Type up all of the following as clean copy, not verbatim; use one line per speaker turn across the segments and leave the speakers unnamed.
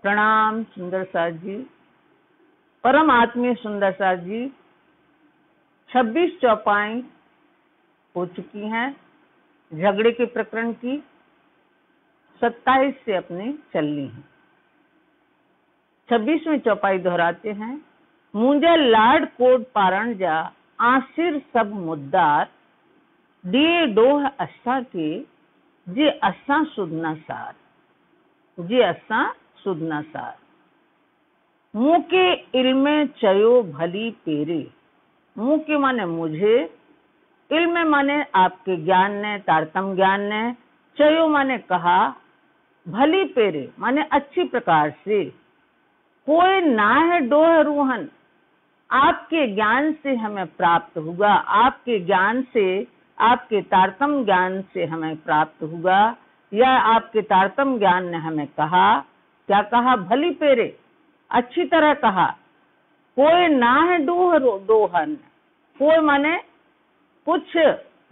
प्रणाम सुंदर साथ जी। परम आत्मीय सुंदर साथ जी, 26 चौपाई हो चुकी हैं झगड़े के प्रकरण की, 27 से अपनी चलनी है। 26वीं चौपाई दोहराते हैं। मुंजे लाड कोड पारण जा आसिर सब मुद्दार, दिए डोह असा के जे असा सुधना सार, जे असा सुधना सार। मुँह के इल्मे चयो भली पेरे, मुँह के माने मुझे, इल्म माने आपके ज्ञान ने, तारतम ज्ञान ने, चयो माने कहा, भली पेरे माने अच्छी प्रकार से। कोई ना है डोह रूहन, आपके ज्ञान से हमें प्राप्त हुआ, आपके ज्ञान से, आपके तारतम ज्ञान से हमें प्राप्त हुआ, या आपके तारतम ज्ञान ने हमें कहा, क्या कहा? भली पेरे, अच्छी तरह कहा। कोई ना है डोहन, कोई माने कुछ,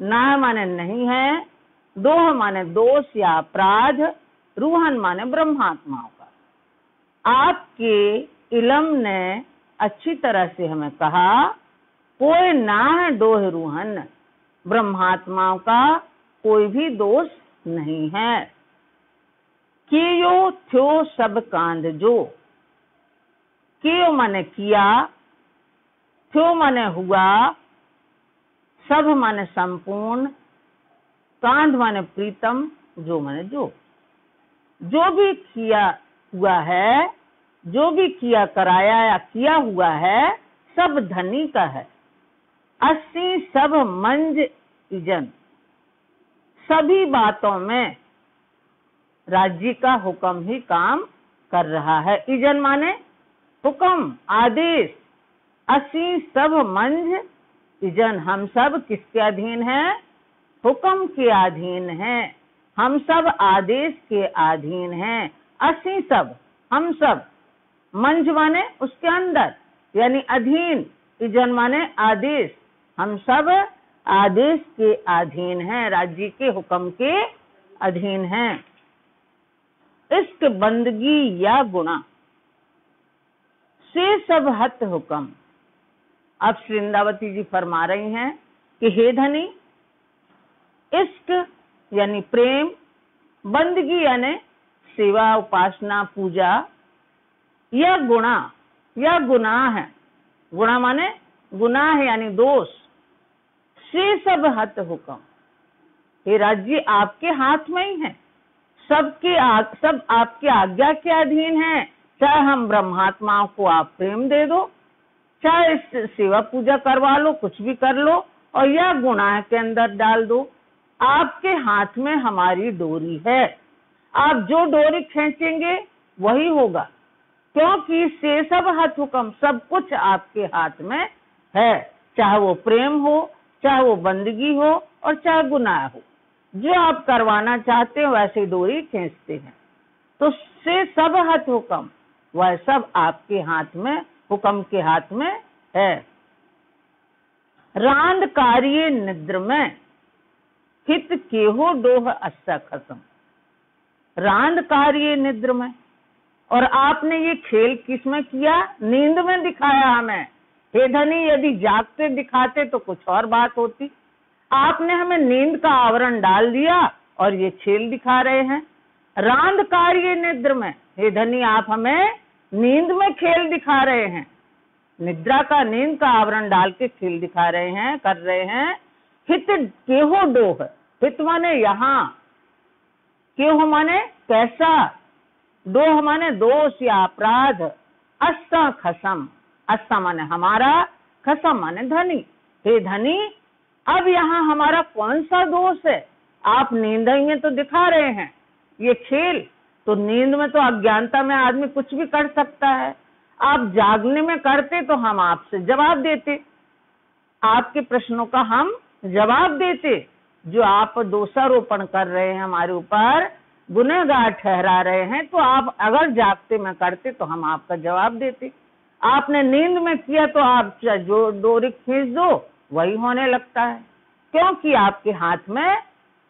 ना माने नहीं है, दोह माने दोष या अपराध, रूहन माने ब्रह्मात्माओं का। आपके इलम ने अच्छी तरह से हमें कहा, कोई ना है डोह रूहन, ब्रह्मात्माओं का कोई भी दोष नहीं है। कियो थ्यो सब कांध जो, कियो माने किया, थ्यो माने हुआ, सब माने संपूर्ण, कांध माने प्रीतम, जो माने जो भी किया हुआ है, जो भी किया कराया या किया हुआ है, सब धनी का है। अस्सी सब मंज इजन, सभी बातों में राज्य का हुक्म ही काम कर रहा है। इजन माने हुक्म, आदेश। अस्सी सब मंज इजन, हम सब किसके अधीन हैं? हुक्म के अधीन हैं, हम सब आदेश के अधीन हैं। अस्सी सब, हम सब, मंज माने उसके अंदर यानी अधीन, इजन माने आदेश, हम सब आदेश के अधीन हैं, राज्य के हुक्म के अधीन हैं। इश्क बंदगी या गुना से सब हत हुक्म। अब वृंदावती जी फरमा रही हैं कि हे धनी, इश्क यानी प्रेम, बंदगी यानी सेवा, उपासना, पूजा, या गुनाह है। गुना माने गुनाह है यानी दोष। से सब हत हुक्म, ये राज्य आपके हाथ में ही है, सब आपके आज्ञा के अधीन है। चाहे हम ब्रह्मात्माओं को आप प्रेम दे दो, चाहे सेवा पूजा करवा लो, कुछ भी कर लो, और या गुनाह के अंदर डाल दो। आपके हाथ में हमारी डोरी है, आप जो डोरी खींचेंगे वही होगा, क्योंकि से सब हत हुक्म, सब कुछ आपके हाथ में है। चाहे वो प्रेम हो, चाहे वो बंदगी हो, और चाहे गुनाह हो, जो आप करवाना चाहते हो वैसे डोरी खींचते हैं। तो से सब हत हुक्म, वह सब आपके हाथ में, हुक्म के हाथ में है। रांद कार्य निद्र में, हित केहो डोह अस्सा खसम। रांद कार्य निद्र में, और आपने ये खेल किसमें किया? नींद में दिखाया हमें। हे धनी, यदि जागते दिखाते तो कुछ और बात होती। आपने हमें नींद का आवरण डाल दिया और ये खेल दिखा रहे हैं। रांद कार्य निद्र में, हे धनी, आप हमें नींद में खेल दिखा रहे हैं। निद्रा का, नींद का आवरण डाल के खेल दिखा रहे हैं, कर रहे हैं। हित केहो डोह, हित माने यहाँ, केहो माने कैसा, डोह माने दोष या अपराध, अस्सा खसम, अस्सा माने हमारा, खसम माने धनी। हे धनी, अब यहाँ हमारा कौन सा दोष है? आप नींद में तो दिखा रहे हैं ये खेल, तो नींद में तो अज्ञानता में आदमी कुछ भी कर सकता है। आप जागने में करते तो हम आपसे जवाब देते, आपके प्रश्नों का हम जवाब देते। जो आप दोषारोपण कर रहे हैं, हमारे ऊपर गुनहगार ठहरा रहे हैं, तो आप अगर जागते में करते तो हम आपका जवाब देते। आपने नींद में किया तो आप जो डोरी खींच दो वही होने लगता है, क्योंकि आपके हाथ में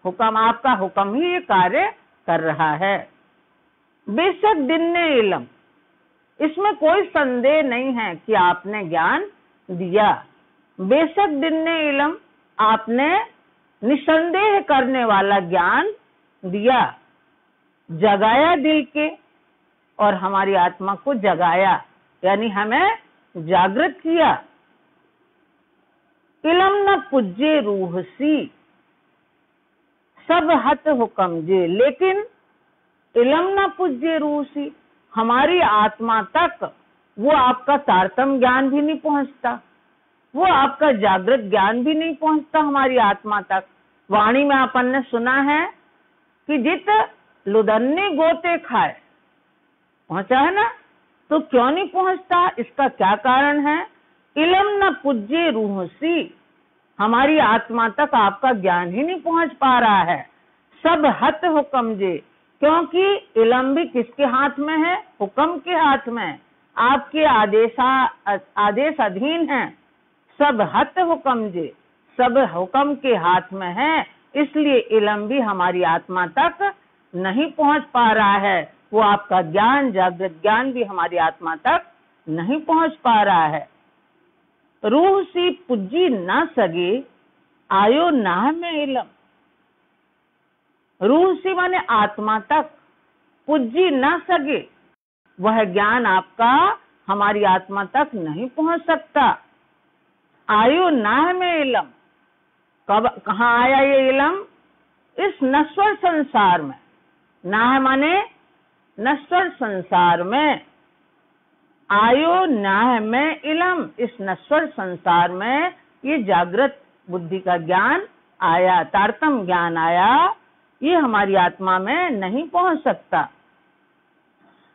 हुक्म, आपका हुक्म ही ये कार्य कर रहा है। बेशक दिन ने इलम, इसमें कोई संदेह नहीं है कि आपने ज्ञान दिया। बेशक दिन्ने इलम, आपने निसंदेह करने वाला ज्ञान दिया, जगाया दिल के और हमारी आत्मा को जगाया, यानी हमें जागृत किया। इलम न पुज्जे रूह सी, सब हत हुक्म जे, लेकिन इलम न पुज्जे रूह सी, हमारी आत्मा तक वो आपका तारतम ज्ञान भी नहीं पहुंचता, वो आपका जागृत ज्ञान भी नहीं पहुंचता हमारी आत्मा तक। वाणी में अपन ने सुना है कि जित लुदन्नी गोते खाए, पहुंचा है ना? तो क्यों नहीं पहुंचता, इसका क्या कारण है? इलम न पुज्जे रूह सी, हमारी आत्मा तक आपका ज्ञान ही नहीं पहुंच पा रहा है। सब हत हुक्म जे, क्योंकि इलम भी किसके हाथ में है? हुक्म के हाथ में, आपके आदेश अधीन है। सब हत हुक्म जे, सब हुक्म के हाथ में है, इसलिए इलम भी हमारी आत्मा तक नहीं पहुंच पा रहा है। वो आपका ज्ञान, जागृत ज्ञान भी हमारी आत्मा तक नहीं पहुंच पा रहा है। रूह सी पुज्जी न सगे, आयो नाह में इलम, रूह सी माने आत्मा तक, पुज्जी न सके, वह ज्ञान आपका हमारी आत्मा तक नहीं पहुंच सकता। आयो नाह में इलम, कब कहाँ आया ये इलम? इस नश्वर संसार में, नाह माने नश्वर संसार में, आयो नाह में इलम, इस नश्वर संसार में ये जागृत बुद्धि का ज्ञान आया, तारतम ज्ञान आया, ये हमारी आत्मा में नहीं पहुंच सकता।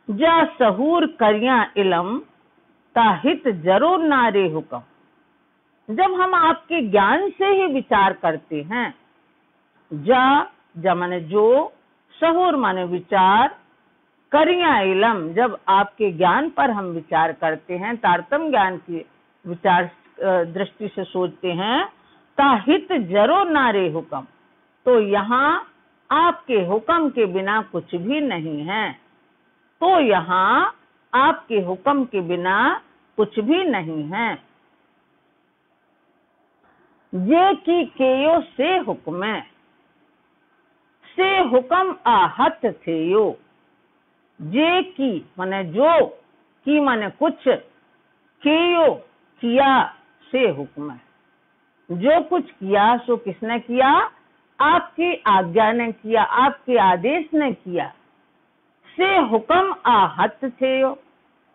जा सहूर करिया इलम, ताहित जरो नारे हुक्म, जब हम आपके ज्ञान से ही विचार करते हैं, जा माने जो, सहूर माने विचार, करिया इलम, जब आपके ज्ञान पर हम विचार करते हैं, तारतम ज्ञान की विचार दृष्टि से सोचते हैं, ताहित जरो नारे हुक्म, तो यहाँ आपके हुक्म के बिना कुछ भी नहीं है, तो यहाँ आपके हुक्म के बिना कुछ भी नहीं है। जे की केयो से हुक्म, से हुक्म आहत थे यो, जे की माने जो, की माने कुछ, केयो किया, से हुक्म, जो कुछ किया सो किसने किया? आपकी आज्ञा ने किया, आपके आदेश ने किया। से हुक्म आहत थे यो,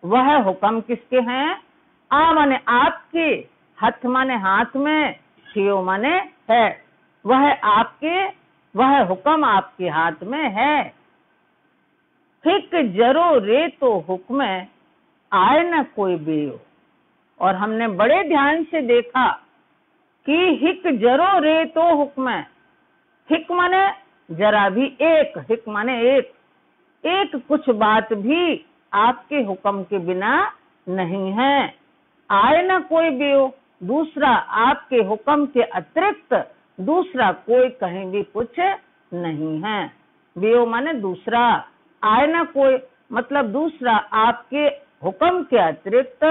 वह हुक्म किसके हैं? आ माने आपके, हथ माने हाथ में, थियो माने है, वह आपके, वह हुक्म आपके हाथ में है। हिक जरो रे तो हुक्म, आए न कोई बेयो, और हमने बड़े ध्यान से देखा कि हिक जरो रे तो हुक्म, हिक माने जरा भी, एक, हिक माने एक, एक कुछ बात भी आपके हुक्म के बिना नहीं है। आए ना कोई बेयो, दूसरा आपके हुक्म के अतिरिक्त दूसरा कोई कहीं भी कुछ नहीं है। बेयो माने दूसरा, आए ना कोई मतलब दूसरा, आपके हुक्म के अतिरिक्त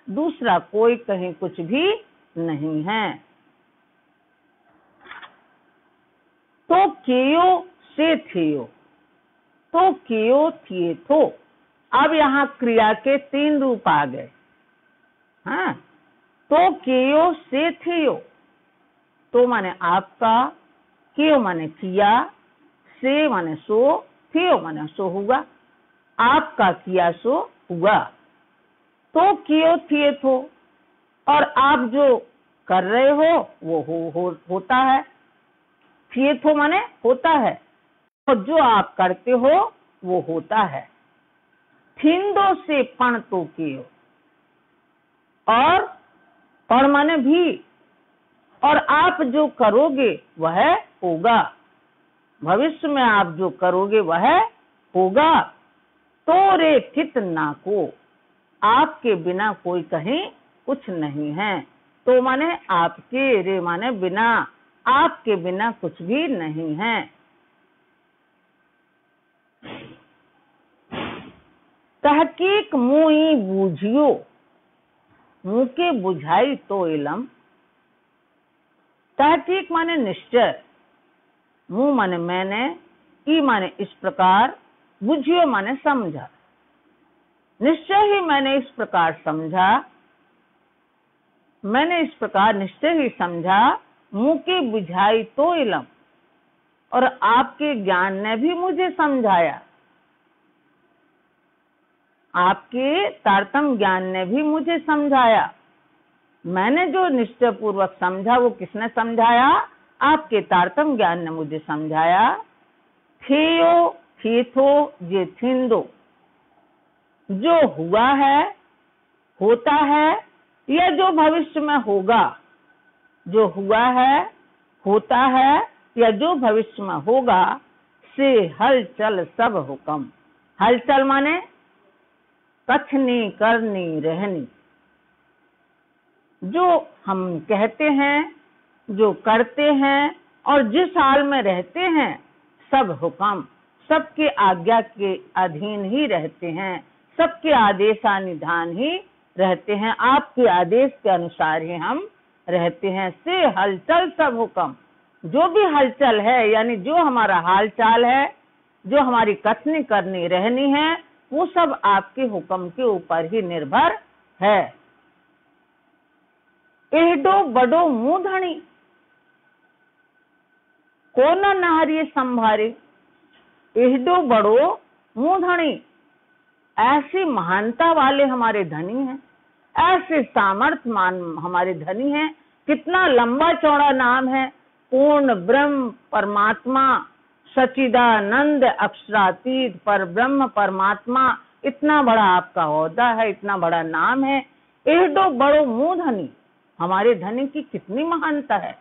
दूसरा कोई कहीं कुछ भी नहीं है। तो केयो से थियो, तो केयो थिए थो, अब यहाँ क्रिया के 3 रूप आ गए। हाँ, तो केयो से थियो, तो माने आपका, केयो माने किया, से माने सो, थियो माने सो हुआ, आपका किया सो हुआ। तो केयो थिए थो, और आप जो कर रहे हो वो होता है। थिए थो माने होता है, और जो आप करते हो वो होता है। थिंदो से पण तो कियो, और पण माने भी, और आप जो करोगे वह होगा, भविष्य में आप जो करोगे वह होगा। तो रे थित ना को, आपके बिना कोई कहीं कुछ नहीं है। तो माने आपके, रे माने बिना, आपके बिना कुछ भी नहीं है। तहकीक मुई बूझियो, मुँह के बुझाई तो इलम। तहकीक माने निश्चय, मुँह माने मैंने, ई माने इस प्रकार, बुझियो माने समझा। निश्चय ही मैंने इस प्रकार समझा, मैंने इस प्रकार निश्चय ही समझा, मुँह की बुझाई तो इलम, और आपके ज्ञान ने भी मुझे समझाया, आपके तारतम्य ज्ञान ने भी मुझे समझाया। मैंने जो निश्चय पूर्वक समझा वो किसने समझाया? आपके तारतम्य ज्ञान ने मुझे समझाया। थेयो थेथो जे थिंदो, जो हुआ है, होता है, या जो भविष्य में होगा, जो हुआ है, होता है, या जो भविष्य में होगा, से हलचल सब हुक्म। हलचल माने कथनी करनी रहनी, जो हम कहते हैं, जो करते हैं और जिस हाल में रहते हैं, सब हुक्म, सबके आज्ञा के अधीन ही रहते हैं, सबके आदेशानुधान ही रहते हैं, आपके आदेश के अनुसार ही हम रहते हैं। से हलचल सब हुक्म, जो भी हलचल है यानी जो हमारा हाल चाल है, जो हमारी कथनी करनी रहनी है, वो सब आपके हुक्म के ऊपर ही निर्भर है। एहडो बड़ो मुंह धनी, को न नारिये संभारे। एहडो बड़ो मुंह धनी, ऐसी महानता वाले हमारे धनी हैं, ऐसे सामर्थ्यमान हमारे धनी हैं। कितना लंबा चौड़ा नाम है, पूर्ण ब्रह्म परमात्मा, सच्चिदानंद अक्षरातीत पर ब्रह्म परमात्मा, इतना बड़ा आपका ओहदा है, इतना बड़ा नाम है। एहडो बड़ो मुंह धनी, हमारे धनी की कितनी महानता है।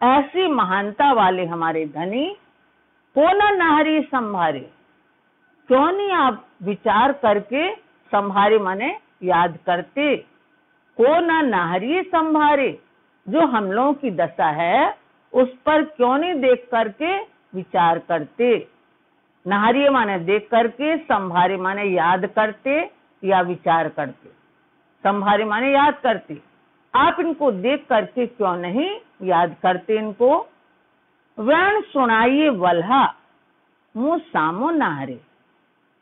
ऐसी महानता वाले हमारे धनी को न नाहरी संभारे, क्यों नहीं आप विचार करके संभारे माने याद करते। को न नाहरी संभारे, जो हम लोगों की दशा है उस पर क्यों नहीं देख करके विचार करते। नाहरी माने देख करके, संभारे माने याद करते या विचार करते। संभारे माने याद करते, आप इनको देख करके क्यों नहीं याद करते इनको। वैन सुनाइए वल्हा, मुँह सामो नाहरे।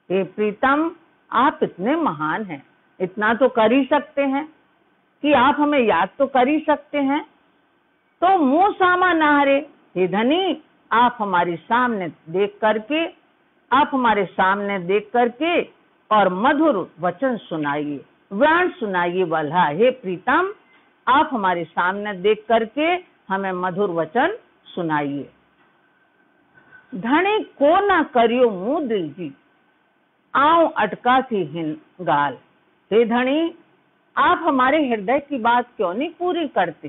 हे प्रीतम, आप इतने महान हैं, इतना तो कर ही सकते हैं कि आप हमें याद तो कर ही सकते हैं, तो मुंह सामा नाहरे। हे धनी, आप हमारे सामने देख करके, आप हमारे सामने देख करके और मधुर वचन सुनाइए, व्यान सुनाइए वल्हा। हे प्रीतम, आप हमारे सामने देख करके हमें मधुर वचन सुनाइए। धनी को ना करियो मुंह दिल जी, आओ अटका थी हिन गाल। हे धनी, आप हमारे हृदय की बात क्यों नहीं पूरी करते,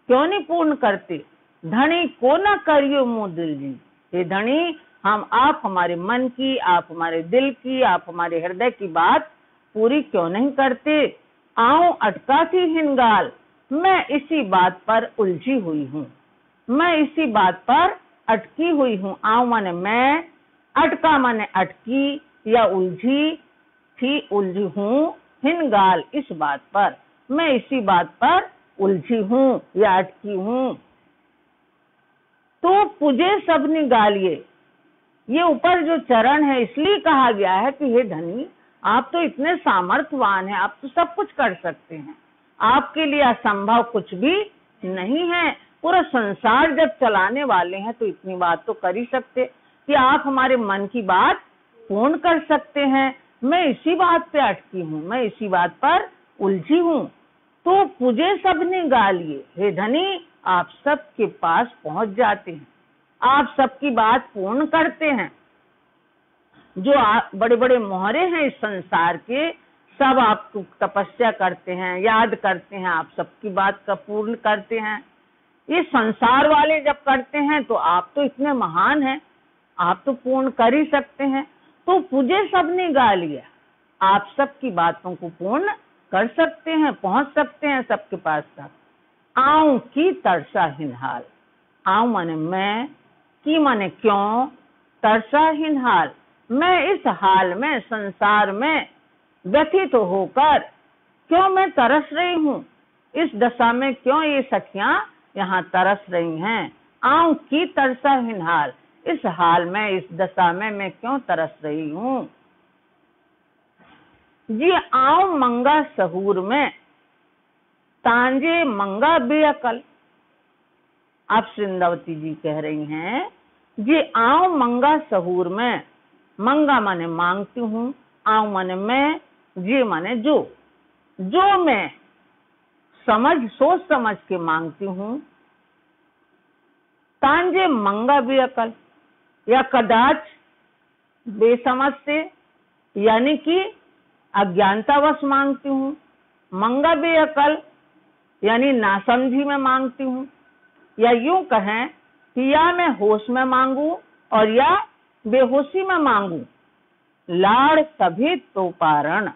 क्यों नहीं पूर्ण करते। धनी को ना करियो मुंह दिल जी, हे धनी, आप हमारे मन की, आप हमारे दिल की, आप हमारे हृदय की बात पूरी क्यों नहीं करते। आओ अटका थी हिन गाल, मैं इसी बात पर उलझी हुई हूँ, मैं इसी बात पर अटकी हुई हूँ। आओ माने मैं, अटका माने अटकी या उलझी थी, उलझी हूँ, हिन गाल इस बात पर, मैं इसी बात पर उलझी हूँ या अटकी हूँ। तो पुजे सबनी गालिए, ये ऊपर जो चरण है इसलिए कहा गया है कि हे धनी, आप तो इतने सामर्थ्यवान हैं, आप तो सब कुछ कर सकते हैं, आपके लिए असंभव कुछ भी नहीं है। पूरा संसार जब चलाने वाले हैं तो इतनी बात तो कर ही सकते कि आप हमारे मन की बात पूर्ण कर सकते हैं। मैं इसी बात पे अटकी हूँ, मैं इसी बात पर उलझी हूँ। तो मुझे सबने गा लिए, हे धनी, आप सबके पास पहुंच जाते हैं, आप सबकी बात पूर्ण करते हैं। जो बड़े बड़े मोहरे हैं इस संसार के, सब आपको तपस्या करते हैं, याद करते हैं, आप सबकी बात का पूर्ण करते हैं। ये संसार वाले जब करते हैं तो आप तो इतने महान हैं, आप तो पूर्ण कर ही सकते हैं। तो मुझे सबने गा लिया, आप सबकी बातों को पूर्ण कर सकते हैं, पहुंच सकते हैं सबके पास तक। आऊं की तरसाहीन हाल, आऊं माने मैं, की माने क्यों, तरसाहीन हाल, मैं इस हाल में, संसार में व्यथित होकर क्यों मैं तरस रही हूँ, इस दशा में क्यों ये सखियां यहाँ तरस रही हैं। आऊं की तरसा हिन हाल, इस हाल में, इस दशा में मैं क्यों तरस रही हूँ। जी आऊं मंगा सहूर में, तांजे मंगा बेअकल। आप वृंदावती जी कह रही हैं, जी आऊं मंगा सहूर में, मंगा माने मांगती हूँ, आऊं माने मैं, जी माने जो मैं सोच समझ के मांगती हूँ। तांजे मंगा बेअकल, या कदाच बेसमझ से, यानी कि अज्ञानतावश मांगती हूँ। मंगा बेअकल यानी नासमझी में मांगती हूँ, या यूं कहें कि या मैं होश में मांगू और या बेहोशी में मांगू। लाड़ सभी तो पारण,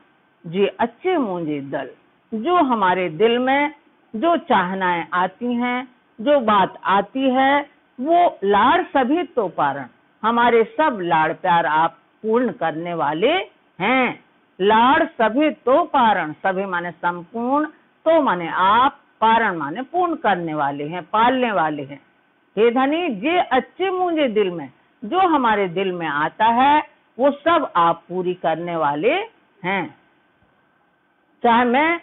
जे अच्छे मुझे दल। जो हमारे दिल में जो चाहनाएं आती हैं, जो बात आती है, वो लाड़ सभी तो पारण, हमारे सब लाड़ प्यार आप पूर्ण करने वाले हैं। लाड़ सभी तो पारण, सभी माने संपूर्ण, तो माने आप, पारण माने पूर्ण करने वाले हैं, पालने वाले हैं। हे धनी, जे अच्छे मुझे दिल में, जो हमारे दिल में आता है वो सब आप पूरी करने वाले हैं। चाहे मैं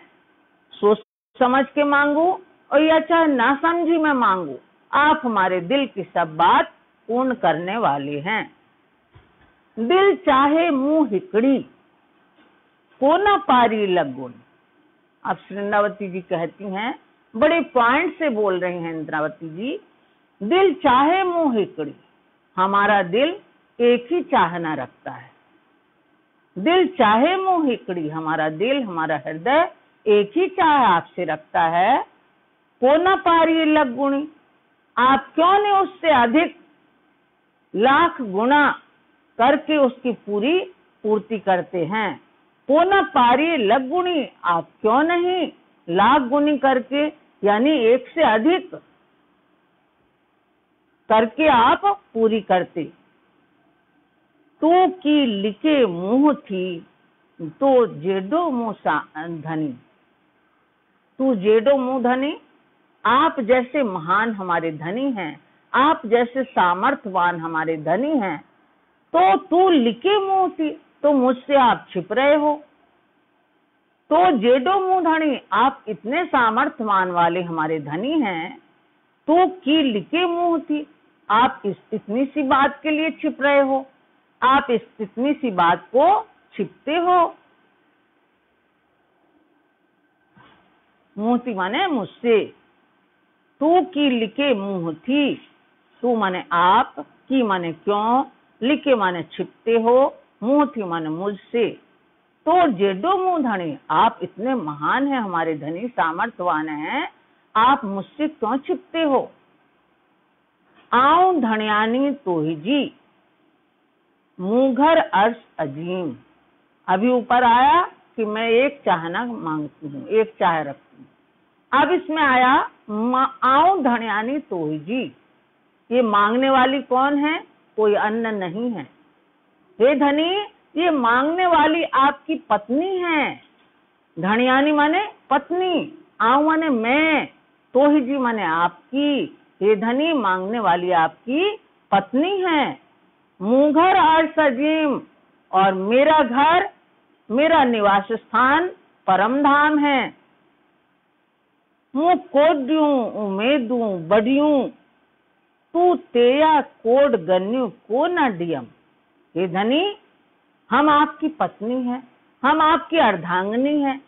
सोच समझ के मांगू और या चाहे ना समझी में मांगू, आप हमारे दिल की सब बात पूर्ण करने वाले हैं। दिल चाहे मुंह हिकड़ी, को न पारी लगुन। अब वृंदावती जी कहती हैं, बड़े पॉइंट से बोल रहे हैं वृंदावती जी। दिल चाहे मुंह हिकड़ी, हमारा दिल एक ही चाहना रखता है। दिल चाहे मुंह हिकड़ी, हमारा दिल, हमारा हृदय एक ही चाह आपसे रखता है। को न पारी लगुणी, आप क्यों नहीं उससे अधिक लाख गुना करके उसकी पूर्ति करते हैं। को न पारी लगुणी, आप क्यों नहीं लाख गुनी करके, यानी एक से अधिक करके आप पूरी करते। तू की लिखे मुंह थी, तो जेडो मुंह धनी। तू जेडो मुंह धनी, आप जैसे महान हमारे धनी हैं, आप जैसे सामर्थ्यवान हमारे धनी हैं, तो तू लिखे मुंह थी, तो मुझसे आप छिप रहे हो। तो जेडो मुंह धनी, आप इतने सामर्थ्यवान वाले हमारे धनी हैं, तो की लिखे मुंह थी, आप इतनी सी बात के लिए छिप रहे हो, आप इतनी सी बात को छिपते हो। मुंह थी माने मुझसे, तू की लिखे मुंह थी, तू माने आप, की माने क्यों, लिखे माने छिपते हो, मुंह थी माने मुझसे। तो जेडो मुंह धनी, आप इतने महान हैं हमारे धनी, सामर्थ्यवान हैं, आप मुझसे क्यों छिपते हो। आऊं धनियानी तो ही जी, मुंहघर अर्श अजीम। अभी ऊपर आया कि मैं एक चाहना मांगती हूँ, एक चाह रखती हूँ। अब इसमें आया आऊं धनियानी तो ही जी, ये मांगने वाली कौन है, कोई अन्य नहीं है। हे धनी, ये मांगने वाली आपकी पत्नी है। धनियानी माने पत्नी, आऊं माने मैं, तो ही जी माने आपकी। हे धनी, मांगने वाली आपकी पत्नी है। मुंहघर अर्श अजीम, और मेरा घर, मेरा निवास स्थान परम धाम है। मुँह कोड्यूं उमेदूं बड़ियूं, तू तेया कोड गन्यू को न डियम। हे धनी, हम आपकी पत्नी हैं, हम आपकी अर्धांगिनी हैं।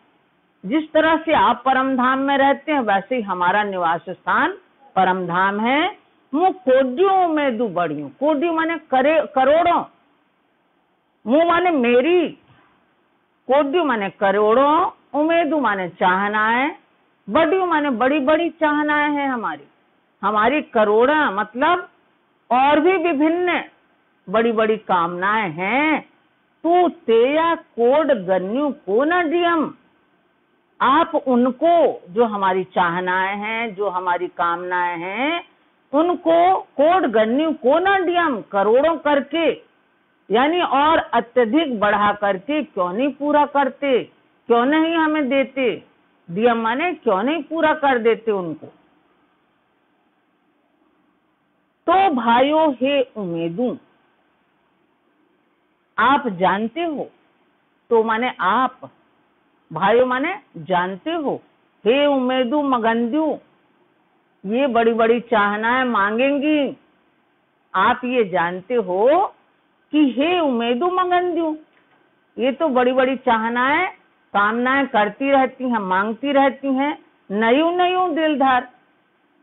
जिस तरह से आप परम धाम में रहते हैं, वैसे ही हमारा निवास स्थान परम धाम है। मुँह कोड्यूं उमेदूं बड़ियूं, कोड्यू माने करोड़ों, मुँह माने मेरी, कोड्यू माने करोड़ों, उमेदू माने चाहनाएं, बड़ियों माने बड़ी बड़ी चाहनाएं हैं हमारी करोड़ा, मतलब और भी विभिन्न बड़ी बड़ी कामनाएं हैं। तू तेया कोड गन्यू को न डियम, आप उनको, जो हमारी चाहनाएं हैं, जो हमारी कामनाएं हैं, उनको कोड गन्यू को न डियम, करोड़ों करके यानी और अत्यधिक बढ़ा करके क्यों नहीं पूरा करते, क्यों नहीं हमें देते, दिया माने क्यों नहीं पूरा कर देते उनको। तो भाइयों हे उम्मीदों, आप जानते हो, तो माने आप, भाइयों माने जानते हो, हे उम्मीदों मगंदू, ये बड़ी बड़ी चाहनाएं मांगेंगी। आप ये जानते हो कि हे उम्मीदों मगंदू, ये तो बड़ी बड़ी चाहनाएं कामनाएं करती रहती हैं, मांगती रहती हैं, नयू नयू दिलधार,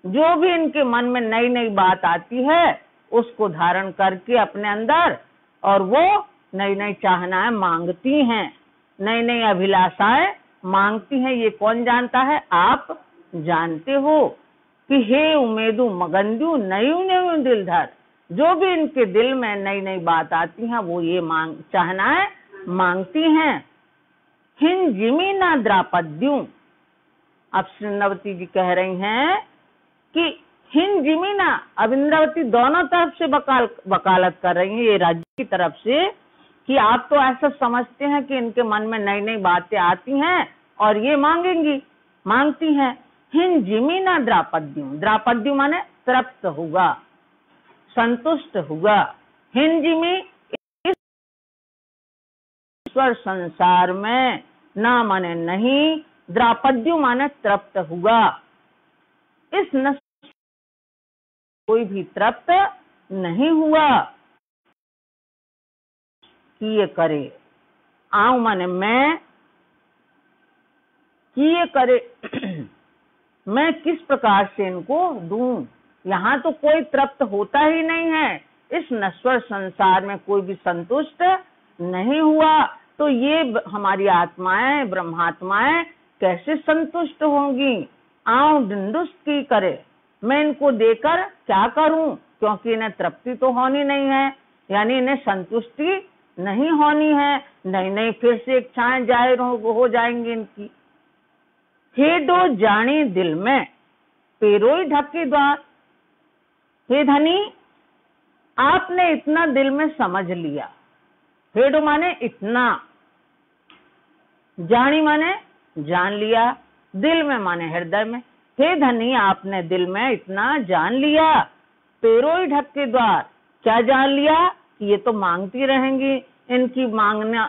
जो भी इनके मन में नई नई बात आती है उसको धारण करके अपने अंदर, और वो नई नई चाहनाएं मांगती हैं, नई नई अभिलाषाएं मांगती हैं। ये कौन जानता है? आप जानते हो कि हे उम्मीदों मगंदू नयू नयू दिलधार, जो भी इनके दिल में नई नई बात आती है वो ये चाहनाएं मांगती हैं। हिन जिमी ना द्रापद्यू, अब इंद्रावती जी कह रही हैं कि हिन जिमी ना, अब इंद्रावती दोनों तरफ से वकालत कर रही हैं, ये राज्य की तरफ से, कि आप तो ऐसा समझते हैं कि इनके मन में नई नई बातें आती हैं और ये मांगेंगी, मांगती हैं। हिन जिमी ना द्रापद्यू, द्रापद्यू माने तृप्त होगा, संतुष्ट होगा। हिन जिमी ईश्वर संसार में, ना माने नहीं, द्रापद्यू माने तृप्त होगा। इस नश्वर कोई भी तृप्त नहीं हुआ कि ये करे। आऊं माने मैं, कि ये करे मैं किस प्रकार से इनको दूं। यहाँ तो कोई तृप्त होता ही नहीं है, इस नश्वर संसार में कोई भी संतुष्ट नहीं हुआ, तो ये हमारी आत्माएं, ब्रह्मात्माएं कैसे संतुष्ट होंगी। आऊं डिंडुष्ट की करे, मैं इनको देकर क्या करूं, क्योंकि इन्हें तृप्ति तो होनी नहीं है, यानी इन्हें संतुष्टि नहीं होनी है, नई नई फिर से इच्छाएं जाहिर हो जाएंगी इनकी। हे दो जानी दिल में, पेरोई ढके द्वार, हे धनी आपने इतना दिल में समझ लिया। हेडो माने इतना, जानी माने जान लिया, दिल में माने हृदय में। हे धनी आपने दिल में इतना जान लिया। पेरोई ढके द्वार, क्या जान लिया कि ये तो मांगती रहेंगी, इनकी मांगना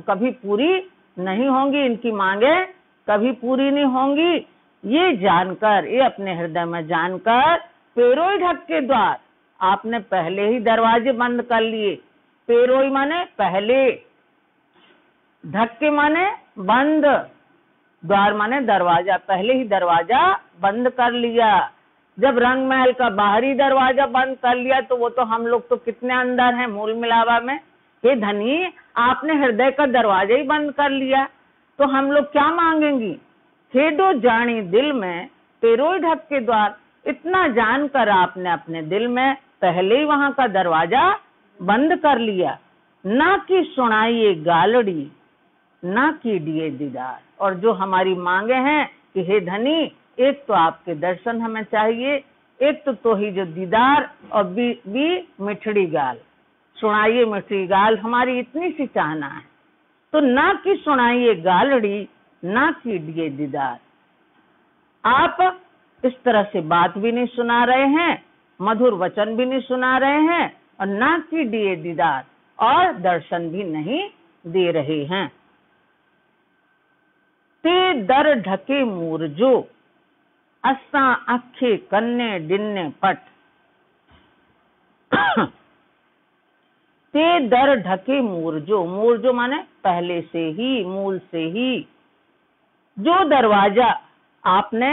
कभी पूरी नहीं होंगी, इनकी मांगे कभी पूरी नहीं होंगी। ये जानकर, ये अपने हृदय में जानकर, पेरोई ढके द्वार, आपने पहले ही दरवाजे बंद कर लिए। पेरोई माने पहले, ढक्के माने बंद, द्वार माने दरवाजा, पहले ही दरवाजा बंद कर लिया। जब रंग महल का बाहरी दरवाजा बंद कर लिया तो वो तो हम लोग तो कितने अंदर हैं मूल मिलावा में। हे धनी आपने हृदय का दरवाजा ही बंद कर लिया, तो हम लोग क्या मांगेंगी। हेडो जानी दिल में, पेरोई ढक्के द्वार, इतना जानकर आपने अपने दिल में पहले ही वहां का दरवाजा बंद कर लिया। ना कि सुनाइए गालड़ी, ना कि दिए दीदार, और जो हमारी मांगे हैं कि हे धनी एक तो आपके दर्शन हमें चाहिए, एक तो ही जो दीदार, और भी मिठड़ी गाल, सुनाइए मिठड़ी गाल, हमारी इतनी सी चाहना है। तो ना कि सुनाइए गालड़ी, ना कि दिए दीदार, आप इस तरह से बात भी नहीं सुना रहे हैं, मधुर वचन भी नहीं सुना रहे हैं, और ना कि दिए दीदार, और दर्शन भी नहीं दे रहे हैं। ते दर ढके मूरजो, असा अखे कन्ने डिन्ने पट। ते दर ढके मूरजो, मूरजो माने पहले से ही, मूल से ही, जो दरवाजा आपने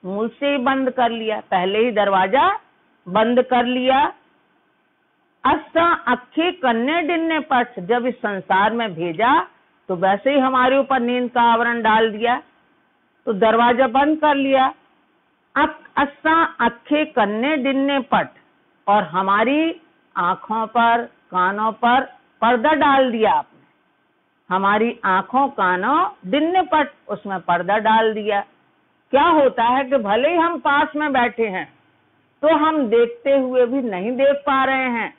मूल से ही बंद कर लिया, पहले ही दरवाजा बंद कर लिया। असा अखे कन्ने डिन्ने पट, जब इस संसार में भेजा तो वैसे ही हमारे ऊपर नींद का आवरण डाल दिया, तो दरवाजा बंद कर लिया। असा अखे कन्ने डिन्ने पट, और हमारी आंखों पर, कानों पर पर्दा डाल दिया आपने, हमारी आंखों, कानों, डिन्ने पट, उसमें पर्दा डाल दिया। क्या होता है कि भले ही हम पास में बैठे हैं तो हम देखते हुए भी नहीं देख पा रहे हैं,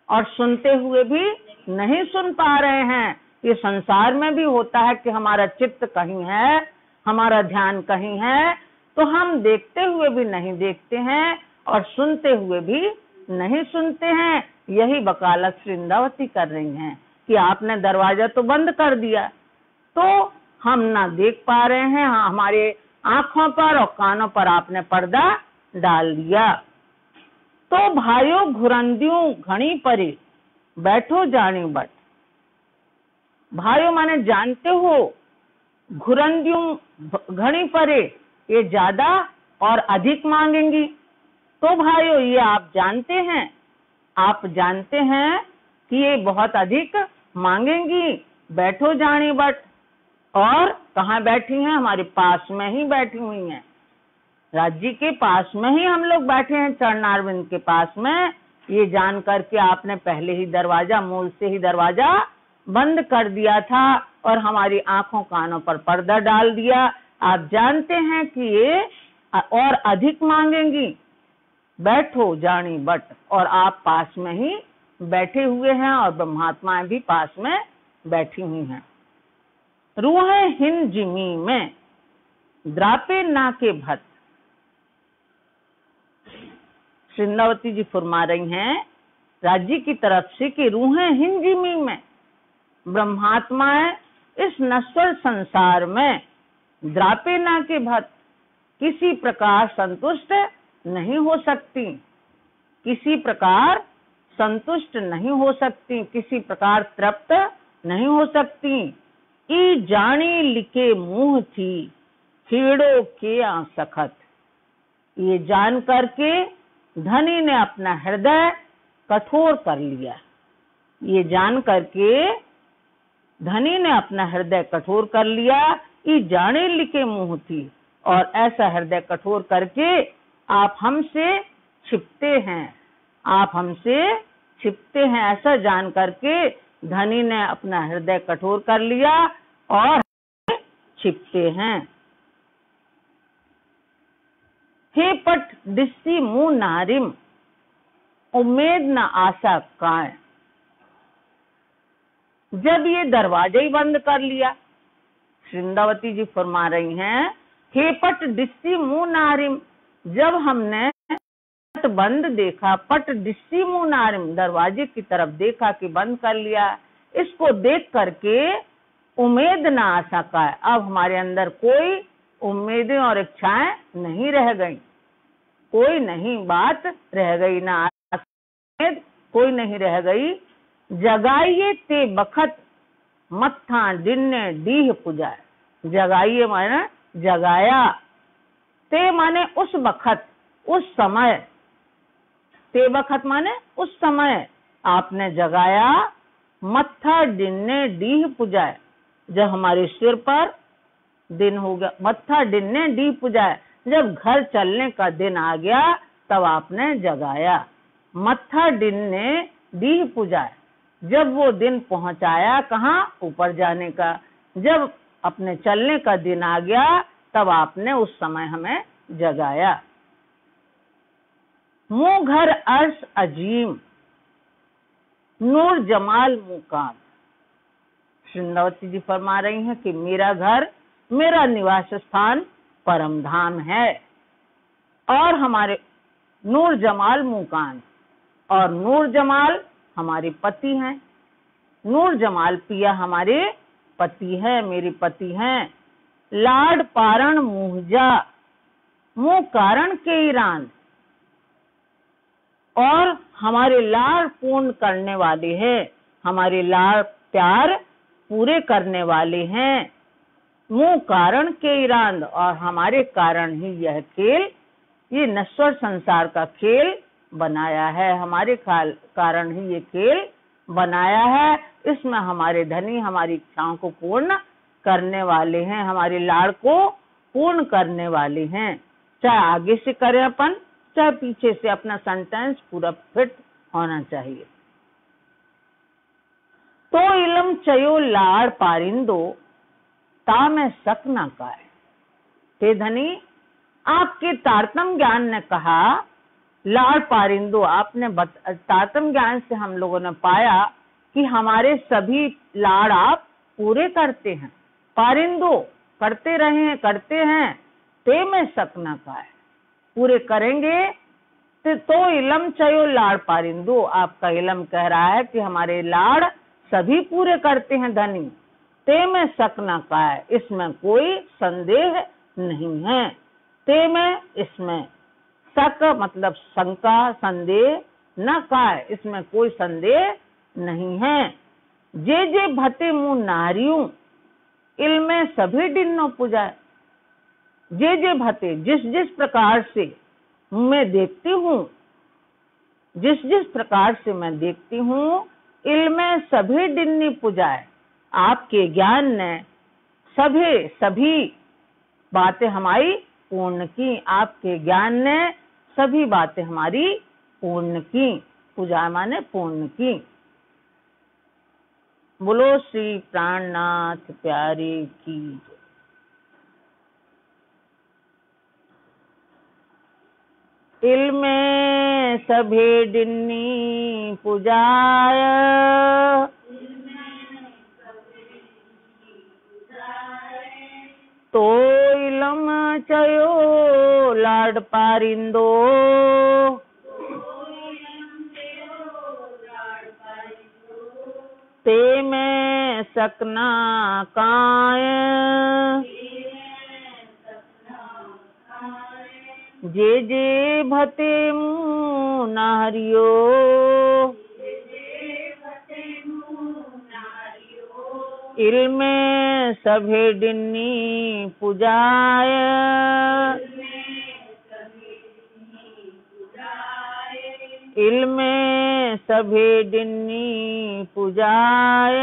और सुनते हुए भी नहीं सुन पा रहे हैं। ये संसार में भी होता है कि हमारा चित्त कहीं है, हमारा ध्यान कहीं है, तो हम देखते हुए भी नहीं देखते हैं और सुनते हुए भी नहीं सुनते हैं। यही वकालत वृंदावती कर रही हैं कि आपने दरवाजा तो बंद कर दिया, तो हम ना देख पा रहे हैं, हमारे आंखों पर और कानों पर आपने पर्दा डाल दिया। तो भाइयों घुरंदियों घणी परे बैठो जानी बट। भाइयों माने जानते हो, घुरंदियों घणी परे ये ज्यादा और अधिक मांगेंगी। तो भाइयों ये आप जानते हैं कि ये बहुत अधिक मांगेंगी। बैठो जानी बट, और कहाँ बैठी हैं? हमारे पास में ही बैठी हुई हैं, राज्य के पास में ही हम लोग बैठे हैं, चरणारविंद के पास में। ये जान करके आपने पहले ही दरवाजा, मूल से ही दरवाजा बंद कर दिया था और हमारी आंखों कानों पर पर्दा डाल दिया। आप जानते हैं कि ये और अधिक मांगेंगी। बैठो जानी बट, और आप पास में ही बैठे हुए हैं और ब्रह्मात्माएं भी पास में बैठी हुई हैं। रूहें हिन जिमी में द्रापे ना के भत। वृंदावती जी फरमा रही हैं राज्य की तरफ से कि रूहें हिन जिमी में, ब्रह्मात्माएं इस नश्वर संसार में द्रापे ना के भत किसी प्रकार संतुष्ट नहीं हो सकती, किसी प्रकार संतुष्ट नहीं हो सकती, किसी प्रकार तृप्त नहीं हो सकती। ई जानी लिखे मुंह थी खेड़ो के सखत। ये जान करके धनी ने अपना हृदय कठोर कर लिया। ये जान करके धनी ने अपना हृदय कठोर कर लिया। ये जाने लिखे मुंह थी, और ऐसा हृदय कठोर करके आप हमसे छिपते हैं, आप हमसे छिपते हैं। ऐसा जान करके धनी ने अपना हृदय कठोर कर लिया और छिपते हैं। हे पट दिस्सी मुंह नारिम उम्मीद न आशा काय। जब ये दरवाजा ही बंद कर लिया, वृंदावती जी फरमा रही हैं, हे पट दिस्सी मुंह नारिम, जब हमने पट बंद देखा, पट दिस्सी मुंह नारिम, दरवाजे की तरफ देखा कि बंद कर लिया, इसको देख करके उम्मीद न आशा का, अब हमारे अंदर कोई उम्मीदें और इच्छाएं नहीं रह गई, कोई नहीं बात रह गई, ना आशा कोई नहीं रह गई। जगाइए ते बखत मत्था दिन्ने डीह पुजाए। जगाइए माने जगाया, ते माने उस बखत, उस समय, ते बखत माने उस समय आपने जगाया। मत्था दिन्ने डीह पुजाए, जब हमारे सिर पर दिन हो गया, मत्था दिन्ने डीह पुजाए, जब घर चलने का दिन आ गया तब आपने जगाया। मत्था दिन्ने डीह पुजाए, जब वो दिन पहुंचाया, कहाँ? ऊपर जाने का। जब अपने चलने का दिन आ गया तब आपने उस समय हमें जगाया। मुँह घर अर्श अजीम नूर जमाल मुकाम। वृंदावती जी फरमा रही हैं कि मेरा घर, मेरा निवास स्थान परम धाम है, और हमारे नूर जमाल मुकान, और नूर जमाल हमारे पति हैं। नूर जमाल पिया हमारे पति है, मेरे पति हैं। लाड पारण मुहजा मुँह कारण के ईरान, और हमारे लाड़ पूर्ण करने वाले हैं, हमारे लाड़ प्यार पूरे करने वाले हैं। मुँह कारण के ईरान, और हमारे कारण ही यह खेल, ये नश्वर संसार का खेल बनाया है, हमारे कारण ही ये खेल बनाया है। इसमें हमारे धनी हमारी इच्छाओं को पूर्ण करने वाले हैं, हमारे लाड़ को पूर्ण करने वाले हैं। चाहे आगे से करें अपन, चाहे पीछे से, अपना सेंटेंस पूरा फिट होना चाहिए। तो इलम चयो लाड़ पारिंदो ता में शक न काए। हे धनी, आपके तारतम ज्ञान ने कहा लाड़ पारिंदो, आपने तात्म ज्ञान से हम लोगों ने पाया कि हमारे सभी लाड़ आप पूरे करते हैं। पारिंदो करते रहे, करते हैं, ते में सकना का है, पूरे करेंगे तो इलम चयो लाड़ पारिंदो, आपका इलम कह रहा है कि हमारे लाड़ सभी पूरे करते हैं धनी, ते में सकना का है, इसमें कोई संदेह नहीं है। ते में, इसमें, शक मतलब शंका, संदेह, न का है, इसमें कोई संदेह नहीं है। जे भते मुँह नारियों, इलमें सभी डिन्नो पुजाए। जे भते, जिस जिस प्रकार से मैं देखती हूँ, जिस जिस प्रकार से मैं देखती हूँ, इल्मे सभी डिन्नी पुजाए, आपके ज्ञान ने सभी बातें हमारी पूर्ण की, आपके ज्ञान ने सभी बातें हमारी पूर्ण की, पूजा माने पूर्ण की। बोलो श्री प्राणनाथ प्यारे की। इल्मे सभी डिन्नी पुजाय, तो इलम चयो लाड पारिंदो, ते में सकना काय, जे भते मुँह नारियो, इल्मे सभे डिन्नी पुजाय, इल्मे सभे डिन्नी पुजाय।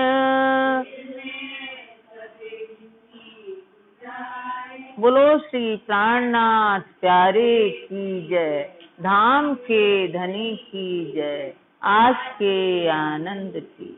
बोलो श्री प्राणनाथ प्यारे की जय, धाम के धनी की जय, आज के आनंद की।